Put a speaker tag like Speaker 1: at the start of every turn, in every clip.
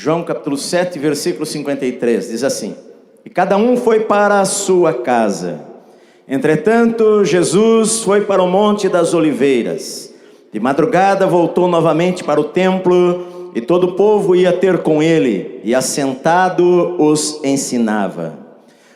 Speaker 1: João capítulo 7, versículo 53, diz assim: e cada um foi para a sua casa. Entretanto, Jesus foi para o Monte das Oliveiras. De madrugada voltou novamente para o templo, e todo o povo ia ter com ele, e assentado os ensinava.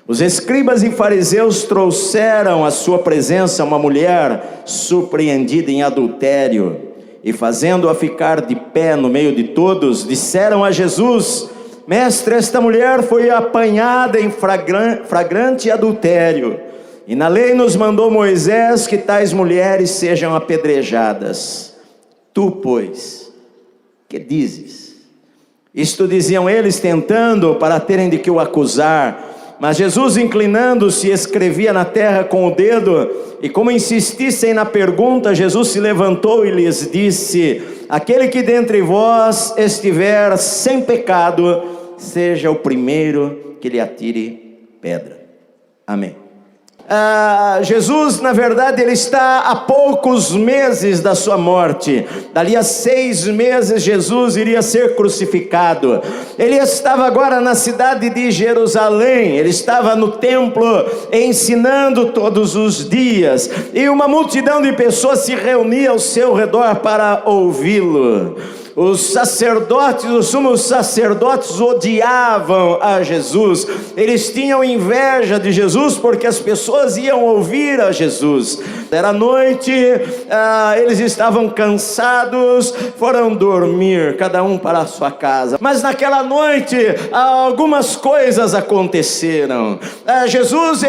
Speaker 1: Os escribas e fariseus trouxeram à sua presença uma mulher surpreendida em adultério, e fazendo-a ficar de pé no meio de todos, disseram a Jesus: Mestre, esta mulher foi apanhada em flagrante adultério, e na lei nos mandou Moisés que tais mulheres sejam apedrejadas. Tu, pois, que dizes? Isto diziam eles, tentando para terem de que o acusar. Mas Jesus, inclinando-se, escrevia na terra com o dedo, e como insistissem na pergunta, Jesus se levantou e lhes disse: aquele que dentre vós estiver sem pecado, seja o primeiro que lhe atire pedra. Amém. Jesus, na verdade, ele está a poucos meses da sua morte. Dali a 6 meses Jesus iria ser crucificado. Ele estava agora na cidade de Jerusalém. Ele estava no templo ensinando todos os dias, e uma multidão de pessoas se reunia ao seu redor para ouvi-lo. Os sacerdotes, os sumos sacerdotes odiavam a Jesus. Eles tinham inveja de Jesus porque as pessoas iam ouvir a Jesus. Era noite, eles estavam cansados, foram dormir, cada um para a sua casa. Mas naquela noite, algumas coisas aconteceram. Jesus,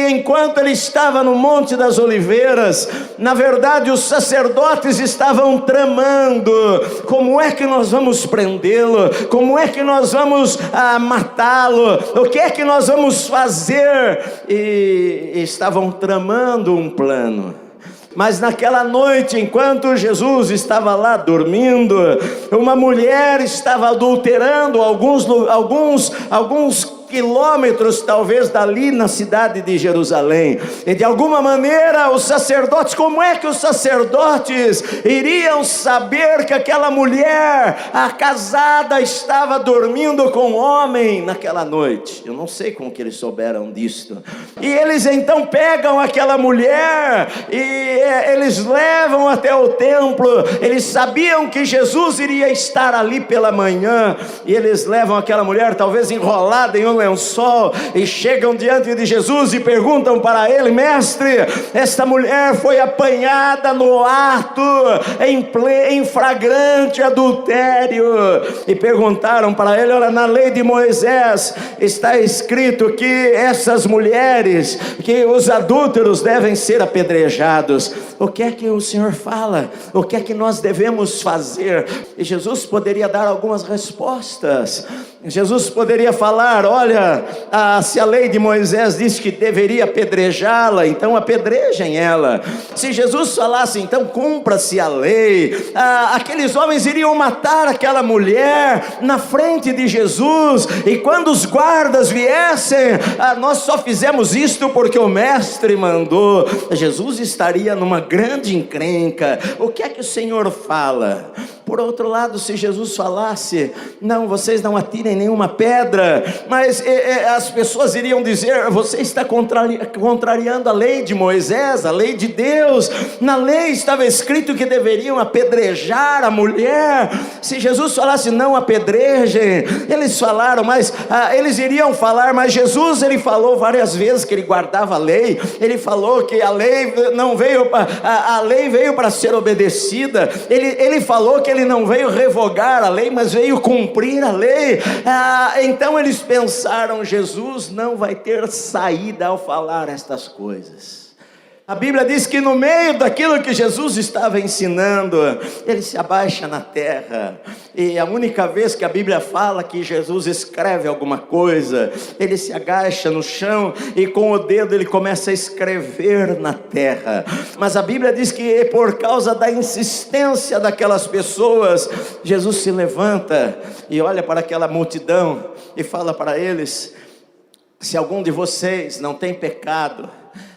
Speaker 1: enquanto ele estava no Monte das Oliveiras, na verdade os sacerdotes estavam tramando. Como é que nós vamos prendê-lo? Como é que nós vamos matá-lo? O que é que nós vamos fazer? E estavam tramando um plano. Mas naquela noite, enquanto Jesus estava lá dormindo, uma mulher estava adulterando alguns quilômetros talvez dali na cidade de Jerusalém. E de alguma maneira os sacerdotes, como é que os sacerdotes iriam saber que aquela mulher, a casada, estava dormindo com um homem naquela noite? Eu não sei como que eles souberam disto. E eles então pegam aquela mulher e eles levam até o templo. Eles sabiam que Jesus iria estar ali pela manhã, e eles levam aquela mulher talvez enrolada em um lençol, e chegam diante de Jesus e perguntam para ele: mestre, esta mulher foi apanhada no ato, em flagrante adultério. E perguntaram para ele: olha, na lei de Moisés está escrito que essas mulheres, que os adúlteros devem ser apedrejados. O que é que o Senhor fala? O que é que nós devemos fazer? E Jesus poderia dar algumas respostas. Jesus poderia falar: olha, se a lei de Moisés diz que deveria apedrejá-la, então apedrejem ela. Se Jesus falasse: então cumpra-se a lei, aqueles homens iriam matar aquela mulher na frente de Jesus. E quando os guardas viessem: nós só fizemos isto porque o mestre mandou. Jesus estaria numa grande encrenca. O que é que o Senhor fala? Por outro lado, se Jesus falasse: não, vocês não atirem nenhuma pedra, mas as pessoas iriam dizer: você está contrariando a lei de Moisés, a lei de Deus. Na lei estava escrito que deveriam apedrejar a mulher. Se Jesus falasse: não apedrejem, eles falaram, mas eles iriam falar: mas Jesus, ele falou várias vezes que ele guardava a lei. Ele falou que a lei não veio, a lei veio para ser obedecida. Ele falou que ele não veio revogar a lei, mas veio cumprir a lei. Então eles pensaram: Jesus não vai ter saída ao falar estas coisas. A Bíblia diz que no meio daquilo que Jesus estava ensinando, ele se abaixa na terra. E a única vez que a Bíblia fala que Jesus escreve alguma coisa, ele se agacha no chão e com o dedo ele começa a escrever na terra. Mas a Bíblia diz que por causa da insistência daquelas pessoas, Jesus se levanta e olha para aquela multidão e fala para eles: se algum de vocês não tem pecado,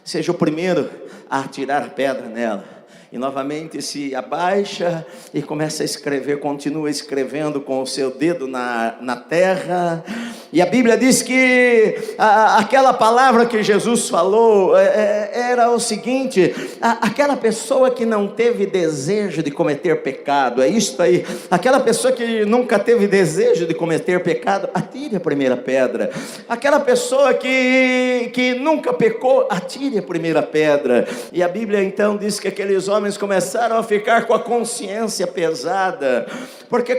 Speaker 1: seja o primeiro a atirar a pedra nela. E novamente se abaixa e começa a escrever, continua escrevendo com o seu dedo na terra. E a Bíblia diz que aquela palavra que Jesus falou era o seguinte: aquela pessoa que não teve desejo de cometer pecado, é isso aí, aquela pessoa que nunca teve desejo de cometer pecado, atire a primeira pedra. Aquela pessoa que nunca pecou, atire a primeira pedra. E a Bíblia então diz que aqueles homens começaram a ficar com a consciência pesada, porque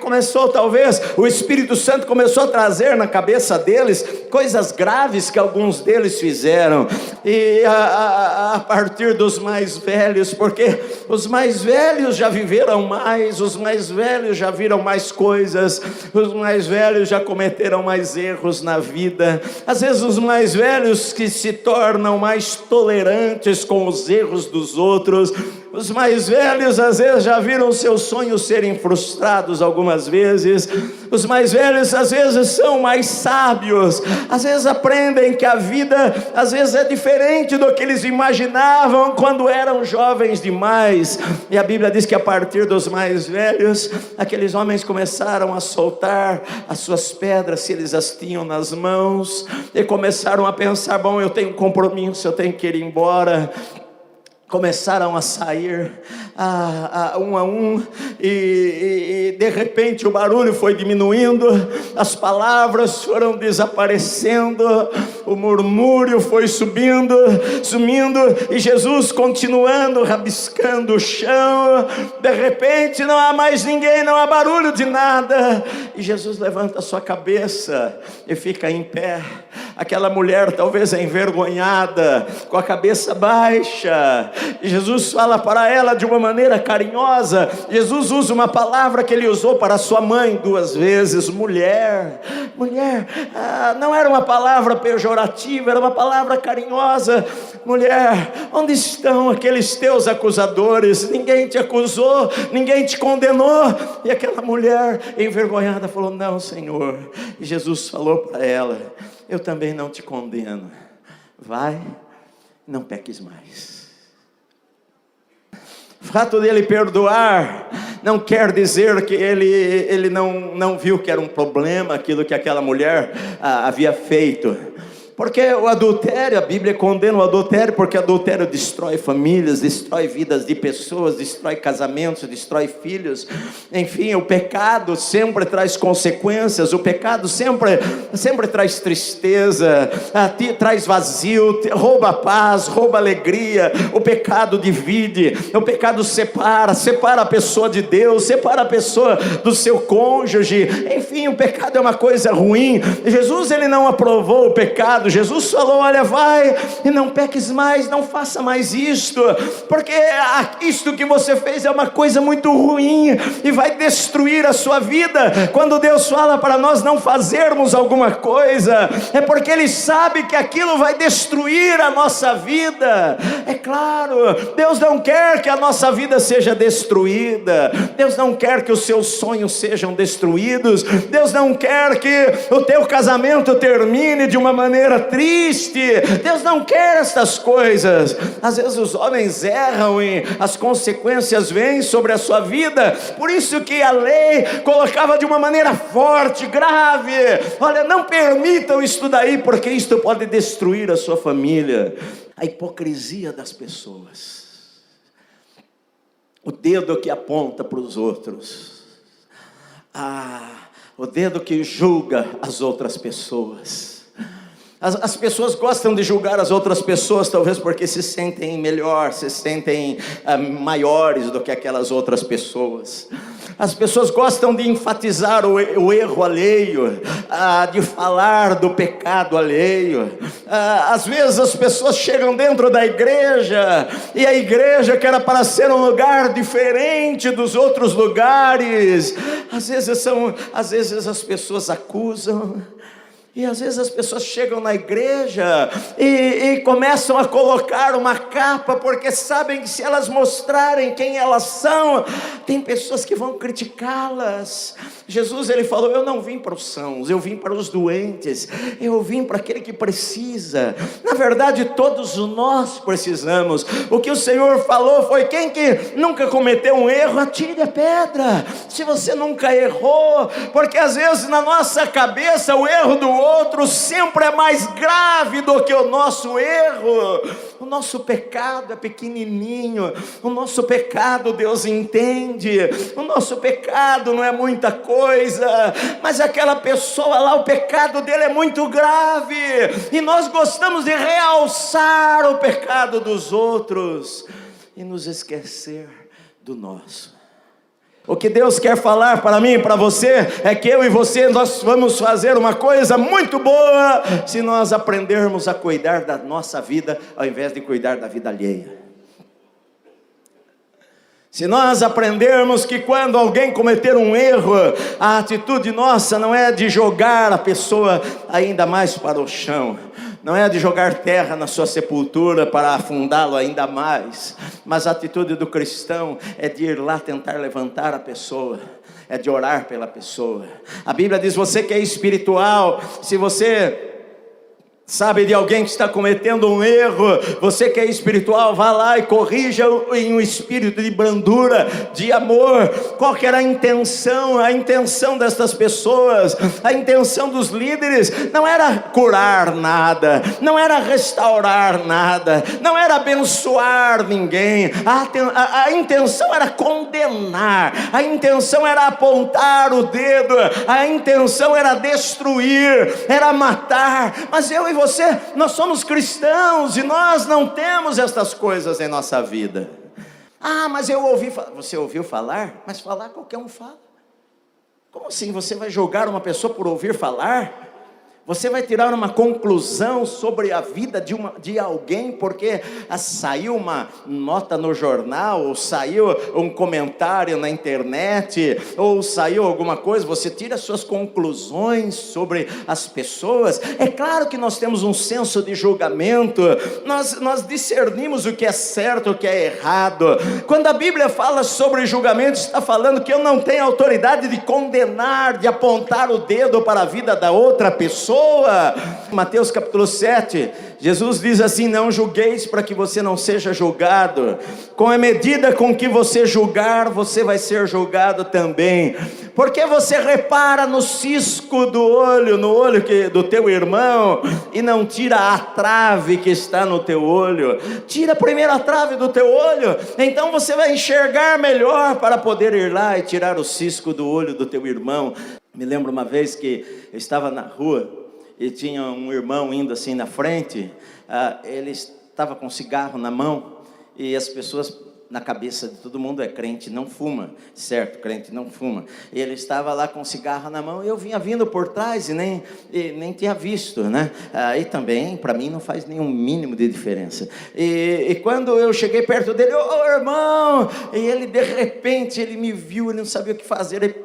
Speaker 1: talvez o Espírito Santo começou a trazer na cabeça deles coisas graves que alguns deles fizeram. E a partir dos mais velhos, porque os mais velhos já viveram mais, os mais velhos já viram mais coisas, os mais velhos já cometeram mais erros na vida. Às vezes os mais velhos que se tornam mais tolerantes com os erros dos outros. Os mais velhos às vezes já viram seus sonhos serem frustrados algumas vezes. Os mais velhos às vezes são mais sábios, às vezes aprendem que a vida às vezes é diferente do que eles imaginavam quando eram jovens demais. E a Bíblia diz que a partir dos mais velhos, aqueles homens começaram a soltar as suas pedras, se eles as tinham nas mãos, e começaram a pensar: bom, eu tenho um compromisso, eu tenho que ir embora. Começaram a sair um a um, e de repente o barulho foi diminuindo, as palavras foram desaparecendo, o murmúrio foi sumindo, e Jesus continuando rabiscando o chão. De repente não há mais ninguém, não há barulho de nada, e Jesus levanta a sua cabeça e fica em pé. Aquela mulher talvez envergonhada, com a cabeça baixa, e Jesus fala para ela de uma maneira carinhosa. Jesus usa uma palavra que ele usou para sua mãe 2 vezes: mulher. Não era uma palavra pejorativa, era uma palavra carinhosa. Mulher, onde estão aqueles teus acusadores? Ninguém te acusou, ninguém te condenou. E aquela mulher envergonhada falou: não, Senhor. E Jesus falou para ela: eu também não te condeno, vai, não peques mais. O fato dele perdoar não quer dizer que ele não viu que era um problema aquilo que aquela mulher havia feito. Porque o adultério, a Bíblia condena o adultério, porque adultério destrói famílias, destrói vidas de pessoas, destrói casamentos, destrói filhos. Enfim, o pecado sempre traz consequências, o pecado sempre traz tristeza, traz vazio, rouba a paz, rouba a alegria. O pecado divide, o pecado separa a pessoa de Deus, separa a pessoa do seu cônjuge. Enfim, o pecado é uma coisa ruim. Jesus, ele não aprovou o pecado. Jesus falou: olha, vai e não peques mais, não faça mais isto, porque isto que você fez é uma coisa muito ruim e vai destruir a sua vida. Quando Deus fala para nós não fazermos alguma coisa, é porque Ele sabe que aquilo vai destruir a nossa vida. É claro, Deus não quer que a nossa vida seja destruída, Deus não quer que os seus sonhos sejam destruídos, Deus não quer que o teu casamento termine de uma maneira triste. Deus não quer estas coisas. Às vezes os homens erram e as consequências vêm sobre a sua vida. Por isso que a lei colocava de uma maneira forte, grave: olha, não permitam isto daí, porque isto pode destruir a sua família. A hipocrisia das pessoas, o dedo que aponta para os outros, o dedo que julga as outras pessoas. As pessoas gostam de julgar as outras pessoas, talvez porque se sentem melhor, se sentem maiores do que aquelas outras pessoas. As pessoas gostam de enfatizar o erro alheio, de falar do pecado alheio. Às vezes as pessoas chegam dentro da igreja, e a igreja que era para ser um lugar diferente dos outros lugares, às vezes as pessoas acusam. E às vezes as pessoas chegam na igreja e começam a colocar uma capa, porque sabem que se elas mostrarem quem elas são, tem pessoas que vão criticá-las. Jesus, ele falou: eu não vim para os sãos, eu vim para os doentes, eu vim para aquele que precisa. Na verdade, todos nós precisamos. O que o Senhor falou foi: quem que nunca cometeu um erro, atire a pedra. Se você nunca errou, porque às vezes na nossa cabeça o erro do outro sempre é mais grave do que o nosso erro. O nosso pecado é pequenininho, o nosso pecado Deus entende, o nosso pecado não é muita coisa, mas aquela pessoa lá, o pecado dele é muito grave, e nós gostamos de realçar o pecado dos outros e nos esquecer do nosso. O que Deus quer falar para mim e para você é que eu e você, nós vamos fazer uma coisa muito boa se nós aprendermos a cuidar da nossa vida ao invés de cuidar da vida alheia. Se nós aprendermos que quando alguém cometer um erro, a atitude nossa não é de jogar a pessoa ainda mais para o chão, não é de jogar terra na sua sepultura para afundá-lo ainda mais, mas a atitude do cristão é de ir lá tentar levantar a pessoa, é de orar pela pessoa. A Bíblia diz: você que é espiritual, se você sabe de alguém que está cometendo um erro, você que é espiritual, vá lá e corrija em um espírito de brandura, de amor. Qual que era a intenção? A intenção destas pessoas, a intenção dos líderes não era curar nada, não era restaurar nada, não era abençoar ninguém. A intenção era condenar, a intenção era apontar o dedo, a intenção era destruir, era matar. Mas eu e você, nós somos cristãos e nós não temos estas coisas em nossa vida. Ah, mas eu ouvi falar. Você ouviu falar? Mas falar qualquer um fala. Como assim você vai julgar uma pessoa por ouvir falar? Você vai tirar uma conclusão sobre a vida de alguém porque saiu uma nota no jornal, ou saiu um comentário na internet, ou saiu alguma coisa, você tira suas conclusões sobre as pessoas. É claro que nós temos um senso de julgamento, nós discernimos o que é certo, o que é errado. Quando a Bíblia fala sobre julgamento, está falando que eu não tenho autoridade de condenar, de apontar o dedo para a vida da outra pessoa. Mateus capítulo 7, Jesus diz assim: não julgueis para que você não seja julgado, com a medida com que você julgar, você vai ser julgado também. Porque você repara no cisco do olho, no olho do teu irmão, e não tira a trave que está no teu olho? Tira primeiro a trave do teu olho, então você vai enxergar melhor para poder ir lá e tirar o cisco do olho do teu irmão. Me lembro uma vez que eu estava na rua e tinha um irmão indo assim na frente, ele estava com cigarro na mão, e as pessoas, na cabeça de todo mundo, é crente não fuma, certo? Crente não fuma. E ele estava lá com cigarro na mão, e eu vinha vindo por trás e nem tinha visto, né? E também, para mim, não faz nenhum mínimo de diferença. E quando eu cheguei perto dele: ô irmão! E ele, de repente, ele me viu, ele não sabia o que fazer, ele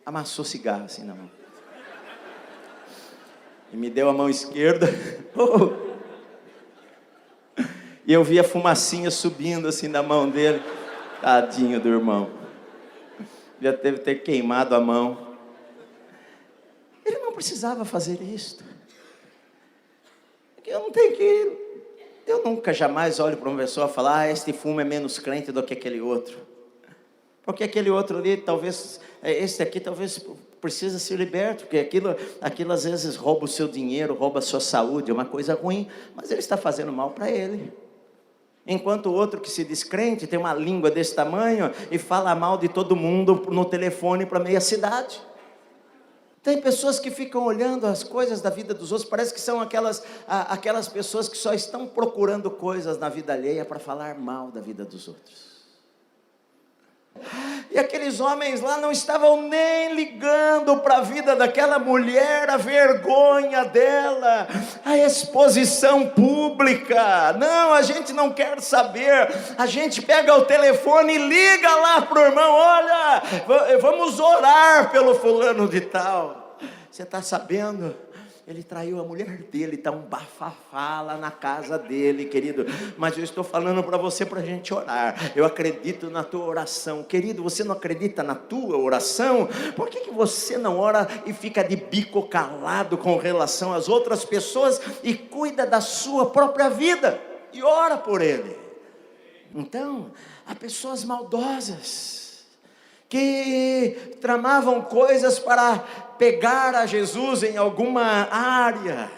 Speaker 1: amassou cigarro assim na mão. E me deu a mão esquerda. E eu vi a fumacinha subindo assim na mão dele. Tadinho do irmão. Já deve ter queimado a mão. Ele não precisava fazer isto. Eu nunca jamais olho para uma pessoa e falar: este fumo é menos crente do que aquele outro. Porque aquele outro ali, talvez, esse aqui talvez precisa ser liberto, porque aquilo às vezes rouba o seu dinheiro, rouba a sua saúde, é uma coisa ruim, mas ele está fazendo mal para ele. Enquanto o outro que se diz crente tem uma língua desse tamanho e fala mal de todo mundo no telefone para meia cidade. Tem pessoas que ficam olhando as coisas da vida dos outros, parece que são aquelas pessoas que só estão procurando coisas na vida alheia para falar mal da vida dos outros. E aqueles homens lá não estavam nem ligando para a vida daquela mulher, a vergonha dela, a exposição pública. Não, a gente não quer saber. A gente pega o telefone e liga lá para o irmão: olha, vamos orar pelo fulano de tal. Você está sabendo? Ele traiu a mulher dele, está um bafafá lá na casa dele, querido. Mas eu estou falando para você, para a gente orar. Eu acredito na tua oração. Querido, você não acredita na tua oração? Por que você não ora e fica de bico calado com relação às outras pessoas e cuida da sua própria vida e ora por ele? Então, há pessoas maldosas que tramavam coisas para pegar a Jesus em alguma área.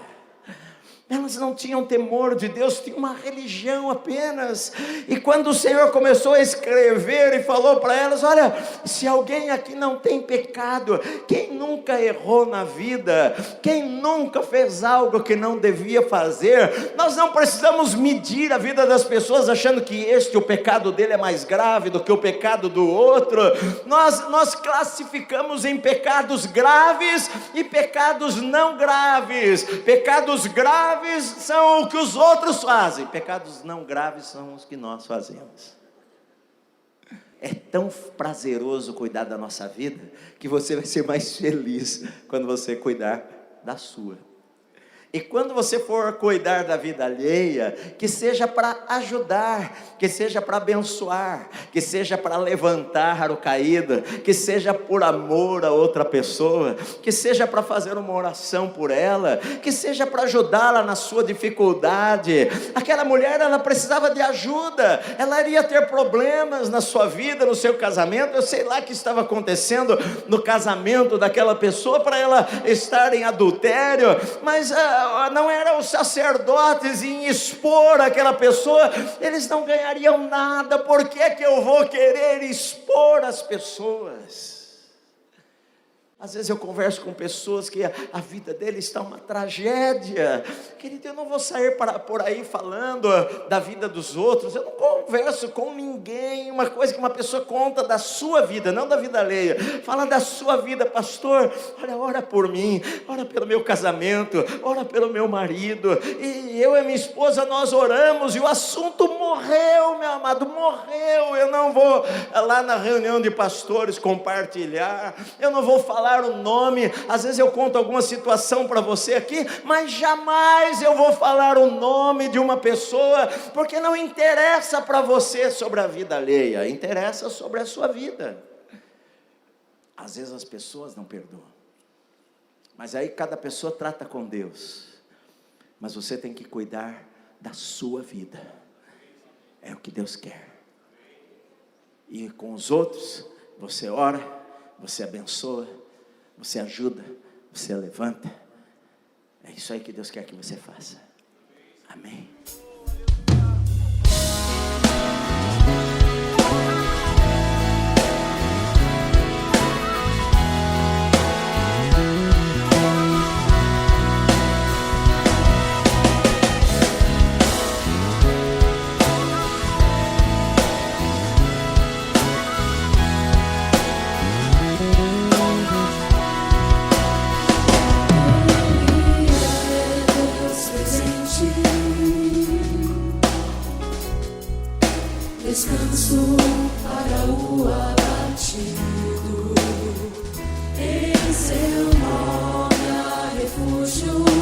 Speaker 1: Elas não tinham temor de Deus, tinham uma religião apenas. E quando o Senhor começou a escrever e falou para elas: olha, se alguém aqui não tem pecado, quem nunca errou na vida, quem nunca fez algo que não devia fazer, nós não precisamos medir a vida das pessoas achando que o pecado dele é mais grave do que o pecado do outro. Nós classificamos em pecados graves e pecados não graves. Pecados graves são o que os outros fazem, pecados não graves são os que nós fazemos. É tão prazeroso cuidar da nossa vida, que você vai ser mais feliz quando você cuidar da sua. E quando você for cuidar da vida alheia, que seja para ajudar, que seja para abençoar, que seja para levantar o caído, que seja por amor a outra pessoa, que seja para fazer uma oração por ela, que seja para ajudá-la na sua dificuldade. Aquela mulher, ela precisava de ajuda, ela iria ter problemas na sua vida, no seu casamento. Eu sei lá o que estava acontecendo no casamento daquela pessoa para ela estar em adultério, mas não eram os sacerdotes em expor aquela pessoa, eles não ganhariam nada. Por que eu vou querer expor as pessoas? Às vezes eu converso com pessoas que a vida deles está uma tragédia. Querido, eu não vou sair por aí falando da vida dos outros. Eu não converso com ninguém. Uma coisa que uma pessoa conta da sua vida, não da vida alheia. Fala da sua vida: pastor, olha, ora por mim, ora pelo meu casamento, ora pelo meu marido. E eu e minha esposa, nós oramos e o assunto morreu, meu amado, morreu. Eu não vou lá na reunião de pastores compartilhar, eu não vou falar o nome. Às vezes eu conto alguma situação para você aqui, mas jamais eu vou falar o nome de uma pessoa, porque não interessa para você sobre a vida alheia, interessa sobre a sua vida. Às vezes as pessoas não perdoam, mas aí cada pessoa trata com Deus. Mas você tem que cuidar da sua vida, é o que Deus quer. E com os outros, você ora, você abençoa, você ajuda, você levanta. É isso aí que Deus quer que você faça. Amém.
Speaker 2: Descanso para o abatido, em seu nome há refúgio.